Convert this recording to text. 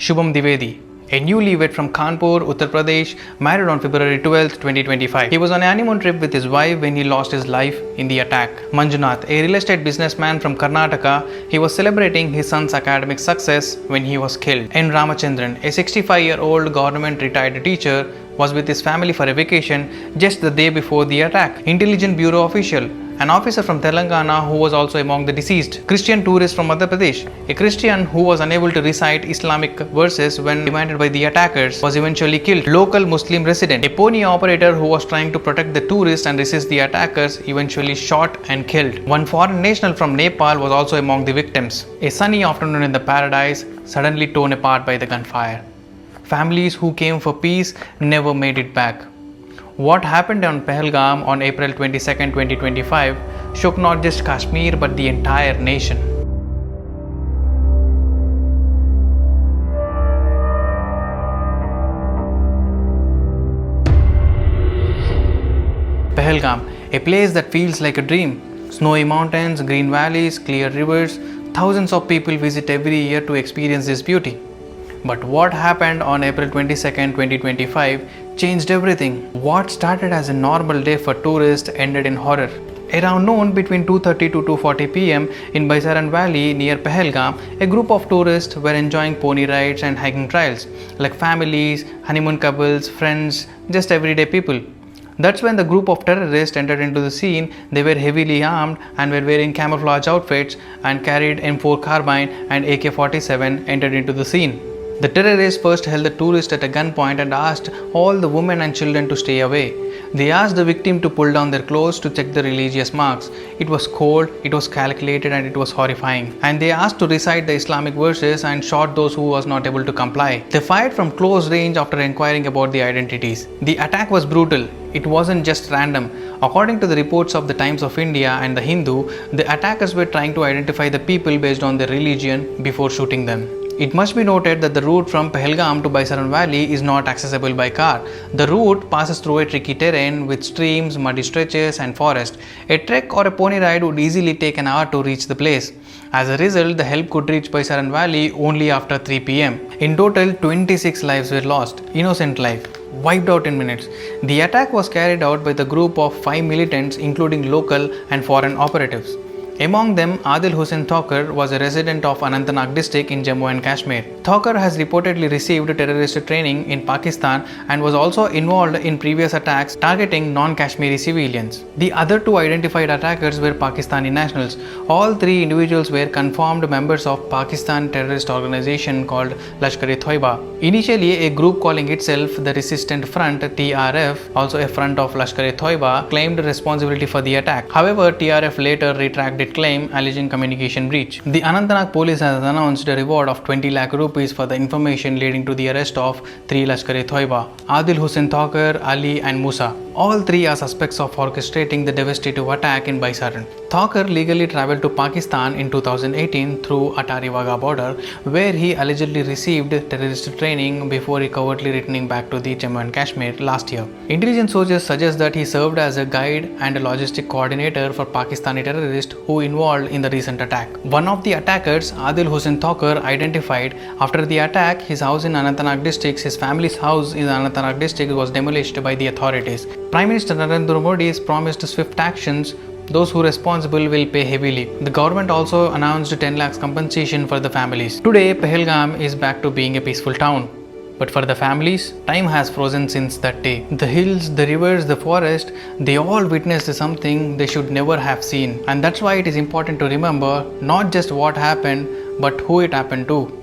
Shubham Dwivedi, a newlywed from Kanpur, Uttar Pradesh, married on February 12, 2025. He was on a honeymoon trip with his wife when he lost his life in the attack. Manjunath, a real estate businessman from Karnataka, he was celebrating his son's academic success when he was killed. N. Ramachandran, a 65-year-old government retired teacher, was with his family for a vacation just the day before the attack. Intelligence Bureau official, an officer from Telangana who was also among the deceased. Christian tourist from Madhya Pradesh, a Christian who was unable to recite Islamic verses when demanded by the attackers, was eventually killed. Local Muslim resident, a pony operator who was trying to protect the tourists and resist the attackers, eventually shot and killed. One foreign national from Nepal was also among the victims. A sunny afternoon in the paradise, suddenly torn apart by the gunfire. Families who came for peace never made it back. What happened on Pahalgam on April 22, 2025 shook not just Kashmir but the entire nation. Pahalgam, a place that feels like a dream. Snowy mountains, green valleys, clear rivers, thousands of people visit every year to experience this beauty. But what happened on April 22, 2025 changed everything. What started as a normal day for tourists ended in horror. Around noon, between 2:30 to 2:40 pm in Baisaran Valley near Pahalgam, a group of tourists were enjoying pony rides and hiking trails, like families, honeymoon couples, friends, just everyday people. That's when the group of terrorists entered into the scene. They were heavily armed and were wearing camouflage outfits and carried M4 carbine and AK-47 entered into the scene. The terrorists first held the tourist at a gunpoint and asked all the women and children to stay away. They asked the victim to pull down their clothes to check the religious marks. It was cold, it was calculated and it was horrifying. And they asked to recite the Islamic verses and shot those who was not able to comply. They fired from close range after inquiring about the identities. The attack was brutal. It wasn't just random. According to the reports of the Times of India and the Hindu, the attackers were trying to identify the people based on their religion before shooting them. It must be noted that the route from Pahalgam to Baisaran Valley is not accessible by car. The route passes through a tricky terrain with streams, muddy stretches and forest. A trek or a pony ride would easily take an hour to reach the place. As a result, the help could reach Baisaran Valley only after 3 pm. In total, 26 lives were lost. Innocent life wiped out in minutes. The attack was carried out by the group of 5 militants including local and foreign operatives. Among them, Adil Hussain Thakur was a resident of Anantnag district in Jammu and Kashmir. Thakur has reportedly received terrorist training in Pakistan and was also involved in previous attacks targeting non-Kashmiri civilians. The other two identified attackers were Pakistani nationals. All three individuals were confirmed members of Pakistan terrorist organization called Lashkar-e-Taiba. Initially, a group calling itself the Resistant Front (TRF), also a front of Lashkar-e-Taiba, claimed responsibility for the attack. However, TRF later retracted claim alleging communication breach. The Anantnag police has announced a reward of 20 lakh rupees for the information leading to the arrest of 3 Lashkar-e-Taiba, Adil Hussain Thakur, Ali and Musa. All three are suspects of orchestrating the devastating attack in Baisaran. Thakur legally travelled to Pakistan in 2018 through Atari Wagah border, where he allegedly received terrorist training before covertly returning back to the Jammu and Kashmir last year. Intelligence sources suggest that he served as a guide and a logistic coordinator for Pakistani terrorists who involved in the recent attack. One of the attackers, Adil Hussain Thakur, identified after the attack his house in Anantnag district, his family's house in Anantnag district was demolished by the authorities. Prime Minister Narendra Modi has promised swift actions. Those who are responsible will pay heavily. The government also announced 10 lakhs compensation for the families. Today, Pahalgam is back to being a peaceful town. But for the families, time has frozen since that day. The hills, the rivers, the forest, they all witnessed something they should never have seen. And that's why it is important to remember not just what happened, but who it happened to.